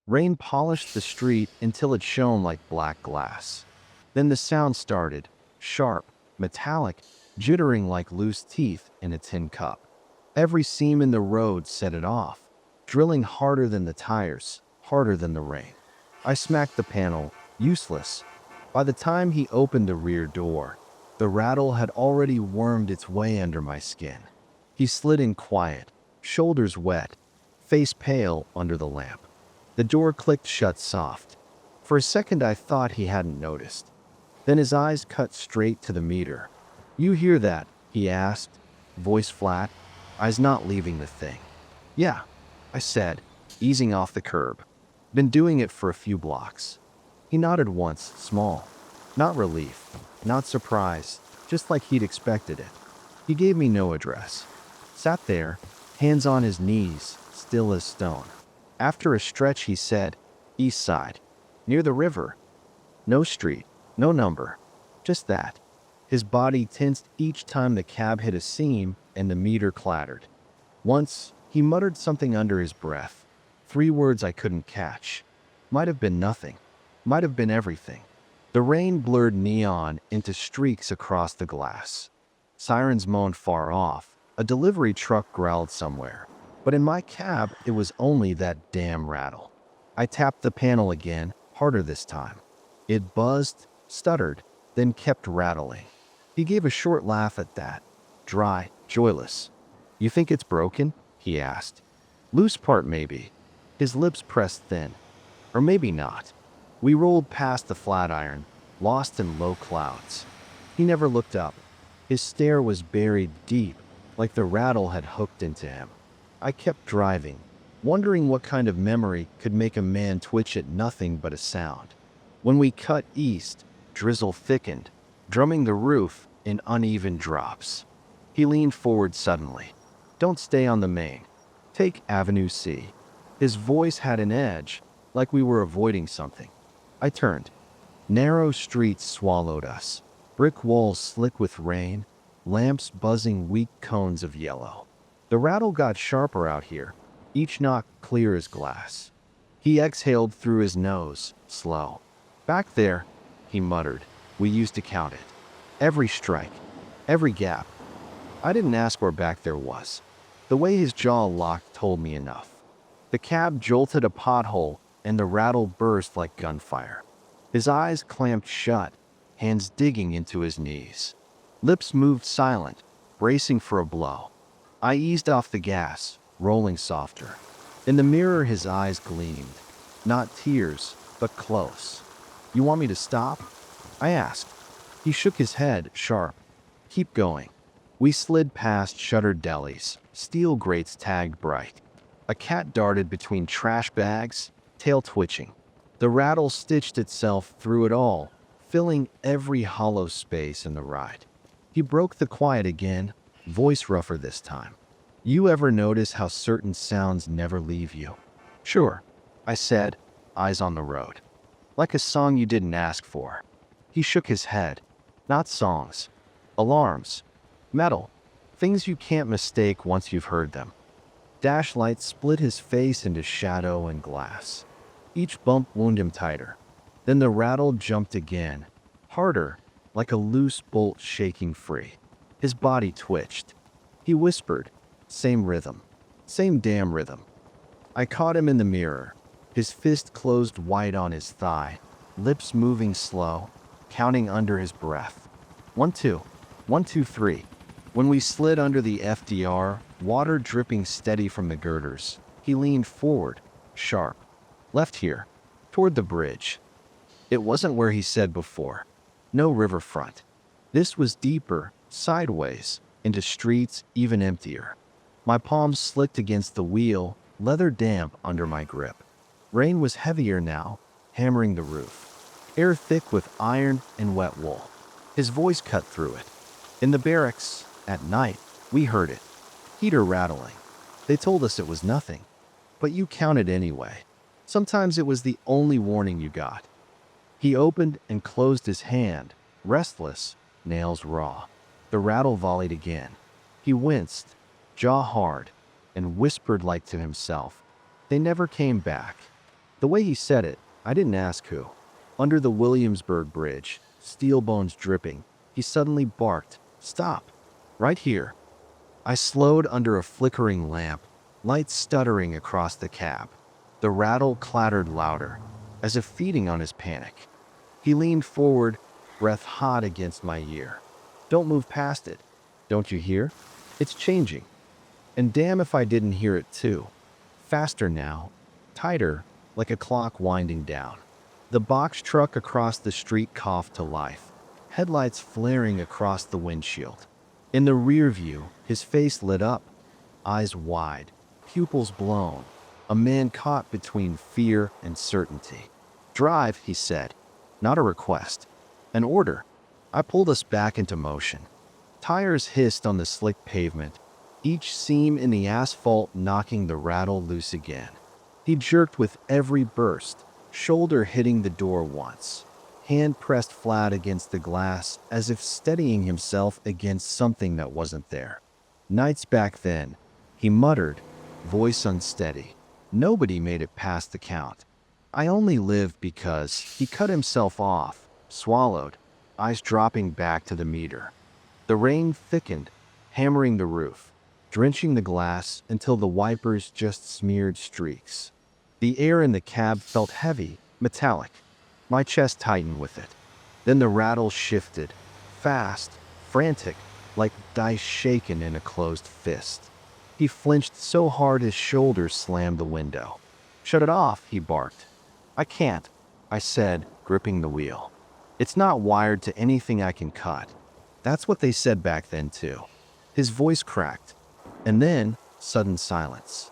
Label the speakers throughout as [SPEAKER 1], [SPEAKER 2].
[SPEAKER 1] Rain polished the street until it shone like black glass. Then the sound started, sharp, metallic, jittering like loose teeth in a tin cup. Every seam in the road set it off, drilling harder than the tires, harder than the rain. I smacked the panel, useless. By the time he opened the rear door, the rattle had already wormed its way under my skin. He slid in quiet, shoulders wet, face pale under the lamp. The door clicked shut soft. For a second I thought he hadn't noticed. Then his eyes cut straight to the meter. "You hear that?" he asked, voice flat, eyes not leaving the thing. "Yeah," I said, easing off the curb. "Been doing it for a few blocks." He nodded once, small. Not relief, not surprise, just like he'd expected it. He gave me no address. Sat there, hands on his knees, still as stone. After a stretch he said, "East side, near the river." No street, no number, just that. His body tensed each time the cab hit a seam and the meter clattered. Once, he muttered something under his breath. 3 words I couldn't catch. Might have been nothing. Might have been everything. The rain blurred neon into streaks across the glass. Sirens moaned far off. A delivery truck growled somewhere. But in my cab, it was only that damn rattle. I tapped the panel again, harder this time. It buzzed, stuttered, then kept rattling. He gave a short laugh at that, dry, joyless. "You think it's broken?" he asked. "Loose part, maybe." His lips pressed thin. "Or maybe not." We rolled past the Flatiron, lost in low clouds. He never looked up. His stare was buried deep, like the rattle had hooked into him. I kept driving, wondering what kind of memory could make a man twitch at nothing but a sound. When we cut east, drizzle thickened, drumming the roof in uneven drops. He leaned forward suddenly. "Don't stay on the main. Take Avenue C." His voice had an edge, like we were avoiding something. I turned. Narrow streets swallowed us. Brick walls slick with rain, lamps buzzing weak cones of yellow. The rattle got sharper out here, each knock clear as glass. He exhaled through his nose, slow. "Back there," he muttered. "We used to count it. Every strike, every gap." I didn't ask where back there was. The way his jaw locked told me enough. The cab jolted a pothole, and the rattle burst like gunfire. His eyes clamped shut, hands digging into his knees. Lips moved silent, bracing for a blow. I eased off the gas, rolling softer. In the mirror his eyes gleamed. Not tears, but close. "You want me to stop?" I asked. He shook his head, sharp. "Keep going." We slid past shuttered delis, steel grates tagged bright. A cat darted between trash bags, tail twitching. The rattle stitched itself through it all, filling every hollow space in the ride. He broke the quiet again, voice rougher this time. "You ever notice how certain sounds never leave you?" "Sure," I said, eyes on the road. "Like a song you didn't ask for." He shook his head. "Not songs. Alarms. Metal. Things you can't mistake once you've heard them." Dash lights split his face into shadow and glass. Each bump wounded him tighter. Then the rattle jumped again, harder, like a loose bolt shaking free. His body twitched. He whispered, "Same rhythm. Same damn rhythm." I caught him in the mirror, his fist closed wide on his thigh, lips moving slow, counting under his breath. 1, 2, 1, 2, 3. When we slid under the FDR, water dripping steady from the girders, he leaned forward, sharp. "Left here, toward the bridge." It wasn't where he said before. No riverfront. This was deeper, sideways, into streets even emptier. My palms slicked against the wheel, leather damp under my grip. Rain was heavier now, hammering the roof. Air thick with iron and wet wool. His voice cut through it. "In the barracks, at night, we heard it. Heater rattling. They told us it was nothing. But you counted anyway. Sometimes it was the only warning you got." He opened and closed his hand, restless, nails raw. The rattle volleyed again. He winced, jaw hard, and whispered like to himself, "They never came back." The way he said it, I didn't ask who. Under the Williamsburg Bridge, steel bones dripping, he suddenly barked, "Stop! Right here!" I slowed under a flickering lamp, lights stuttering across the cab. The rattle clattered louder, as if feeding on his panic. He leaned forward, breath hot against my ear. "Don't move past it. Don't you hear? It's changing." And damn if I didn't hear it too. Faster now, tighter, like a clock winding down. The box truck across the street coughed to life, headlights flaring across the windshield. In the rear view, his face lit up, eyes wide, pupils blown, a man caught between fear and certainty. "Drive," he said. Not a request, an order. I pulled us back into motion. Tires hissed on the slick pavement, each seam in the asphalt knocking the rattle loose again. He jerked with every burst, shoulder hitting the door once, hand pressed flat against the glass as if steadying himself against something that wasn't there. "Nights back then," he muttered, voice unsteady. "Nobody made it past the count. I only lived because..." He cut himself off, swallowed, eyes dropping back to the meter. The rain thickened, hammering the roof, drenching the glass until the wipers just smeared streaks. The air in the cab felt heavy, metallic. My chest tightened with it. Then the rattle shifted, fast, frantic, like dice shaken in a closed fist. He flinched so hard his shoulders slammed the window. "Shut it off," he barked. "I can't," I said, gripping the wheel. "It's not wired to anything I can cut." That's what they said back then too. His voice cracked, and then sudden silence.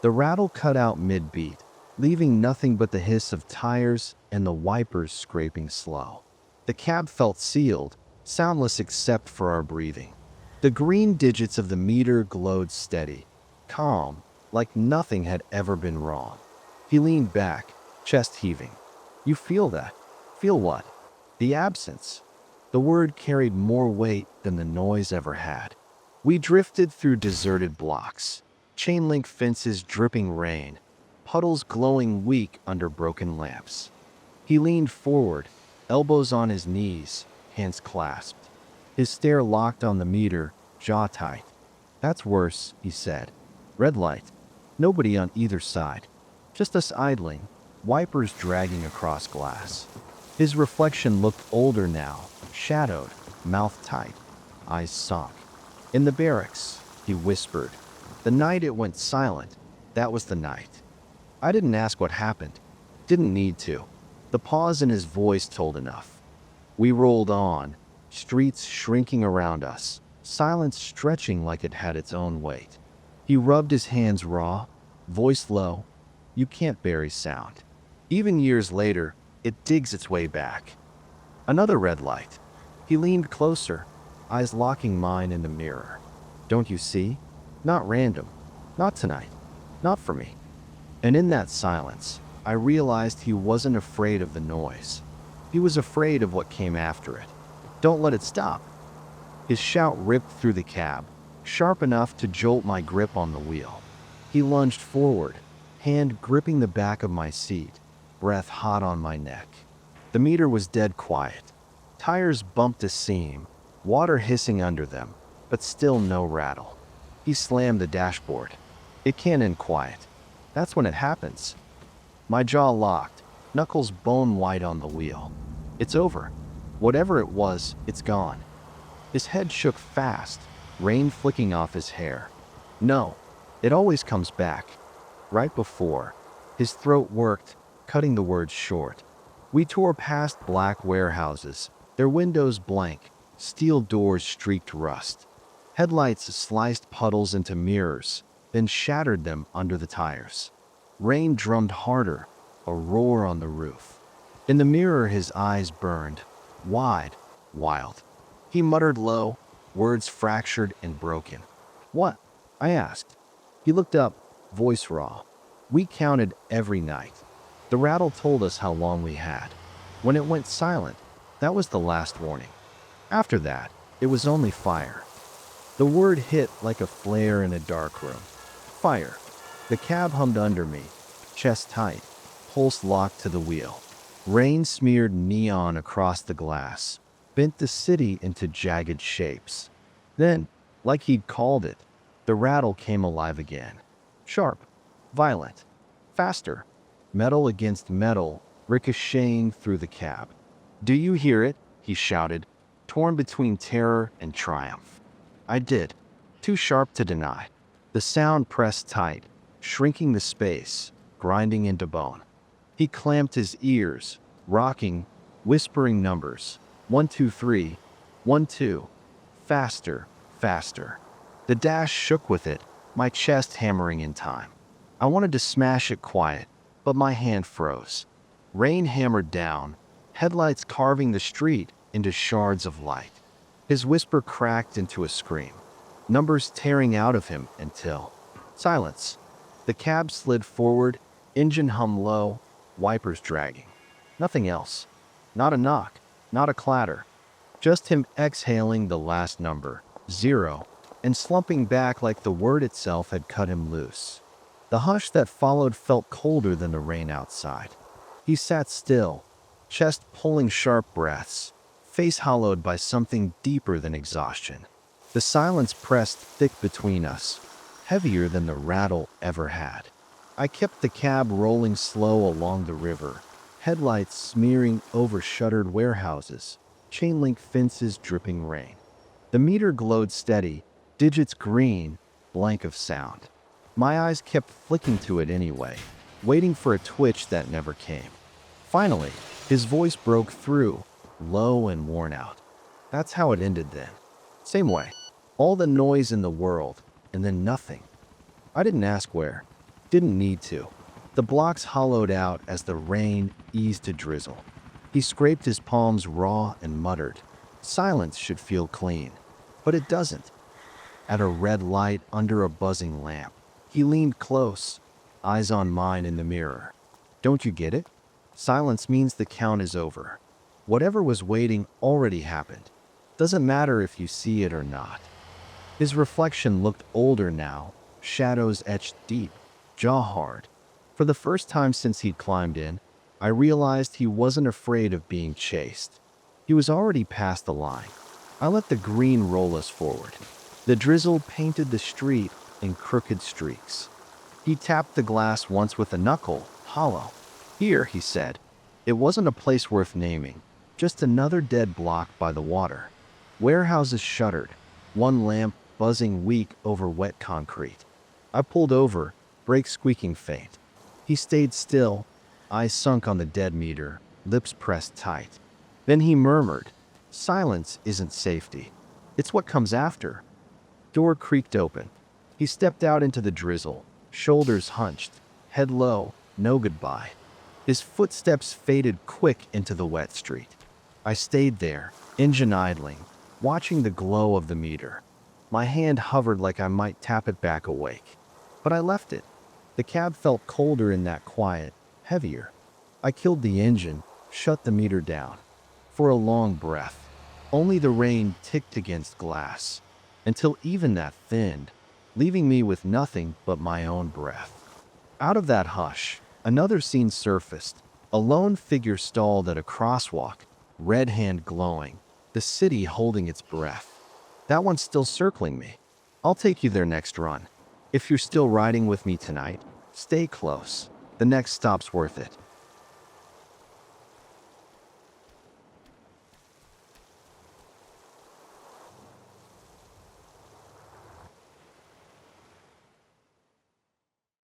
[SPEAKER 1] The rattle cut out mid-beat, leaving nothing but the hiss of tires and the wipers scraping slow. The cab felt sealed, soundless except for our breathing. The green digits of the meter glowed steady, calm, like nothing had ever been wrong. He leaned back, chest heaving. "You feel that?" "Feel what?" "The absence." The word carried more weight than the noise ever had. We drifted through deserted blocks, chain link fences dripping rain, puddles glowing weak under broken lamps. He leaned forward, elbows on his knees, hands clasped. His stare locked on the meter, jaw tight. "That's worse," he said. "Red light. Nobody on either side. Just us idling, wipers dragging across glass." His reflection looked older now, shadowed, mouth tight, eyes sunk. "In the barracks," he whispered. "The night it went silent, that was the night." I didn't ask what happened. Didn't need to. The pause in his voice told enough. We rolled on, streets shrinking around us, silence stretching like it had its own weight. He rubbed his hands raw, voice low. "You can't bury sound. Even years later, it digs its way back." Another red light. He leaned closer, eyes locking mine in the mirror. "Don't you see? Not random. Not tonight. Not for me." And in that silence, I realized he wasn't afraid of the noise. He was afraid of what came after it. "Don't let it stop." His shout ripped through the cab, sharp enough to jolt my grip on the wheel. He lunged forward, hand gripping the back of my seat, breath hot on my neck. The meter was dead quiet. Tires bumped a seam, water hissing under them, but still no rattle. He slammed the dashboard. "It can't end quiet. That's when it happens." My jaw locked, knuckles bone white on the wheel. "It's over. Whatever it was, it's gone." His head shook fast, rain flicking off his hair. "No, it always comes back." Right before, his throat worked, cutting the words short. We tore past black warehouses, their windows blank, steel doors streaked rust. Headlights sliced puddles into mirrors, then shattered them under the tires. Rain drummed harder, a roar on the roof. In the mirror his eyes burned, wide, wild. He muttered low, words fractured and broken. "What?" I asked. He looked up, voice raw. "We counted every night. The rattle told us how long we had. When it went silent, that was the last warning. After that, it was only fire." The word hit like a flare in a dark room. Fire. The cab hummed under me, chest tight. pulse locked to the wheel. Rain smeared neon across the glass, bent the city into jagged shapes. Then, like he'd called it, the rattle came alive again. Sharp, violent, faster, metal against metal, ricocheting through the cab. "Do you hear it?" he shouted, torn between terror and triumph. I did, too sharp to deny. The sound pressed tight, shrinking the space, grinding into bone. He clamped his ears, rocking, whispering numbers. 1, 2, 3, 1, 2. Faster, faster. The dash shook with it, my chest hammering in time. I wanted to smash it quiet, but my hand froze. Rain hammered down, headlights carving the street into shards of light. His whisper cracked into a scream, numbers tearing out of him until silence. The cab slid forward, engine hum low, wipers dragging. Nothing else. Not a knock, not a clatter. Just him exhaling the last number, 0, and slumping back like the word itself had cut him loose. The hush that followed felt colder than the rain outside. He sat still, chest pulling sharp breaths, face hollowed by something deeper than exhaustion. The silence pressed thick between us, heavier than the rattle ever had. I kept the cab rolling slow along the river, headlights smearing over shuttered warehouses, chain-link fences dripping rain. The meter glowed steady, digits green, blank of sound. My eyes kept flicking to it anyway, waiting for a twitch that never came. Finally, his voice broke through, low and worn out. That's how it ended then. Same way. All the noise in the world, and then nothing. I didn't ask where. Didn't need to. The blocks hollowed out as the rain eased to drizzle. He scraped his palms raw and muttered, "Silence should feel clean." But it doesn't. At a red light under a buzzing lamp, he leaned close, eyes on mine in the mirror. "Don't you get it? Silence means the count is over. Whatever was waiting already happened. Doesn't matter if you see it or not." His reflection looked older now, shadows etched deep, jaw hard. For the first time since he'd climbed in, I realized he wasn't afraid of being chased. He was already past the line. I let the green roll us forward. The drizzle painted the street in crooked streaks. He tapped the glass once with a knuckle, hollow. "Here," he said. It wasn't a place worth naming, just another dead block by the water. Warehouses shuttered, one lamp buzzing weak over wet concrete. I pulled over, brakes squeaking faint. He stayed still, eyes sunk on the dead meter, lips pressed tight. Then he murmured, "Silence isn't safety. It's what comes after." Door creaked open. He stepped out into the drizzle, shoulders hunched, head low, no goodbye. His footsteps faded quick into the wet street. I stayed there, engine idling, watching the glow of the meter. My hand hovered like I might tap it back awake. But I left it. The cab felt colder in that quiet, heavier. I killed the engine, shut the meter down. For a long breath, only the rain ticked against glass, until even that thinned, leaving me with nothing but my own breath. Out of that hush, another scene surfaced. A lone figure stalled at a crosswalk, red hand glowing, the city holding its breath. That one's still circling me. I'll take you there next run. If you're still riding with me tonight, stay close. The next stop's worth it.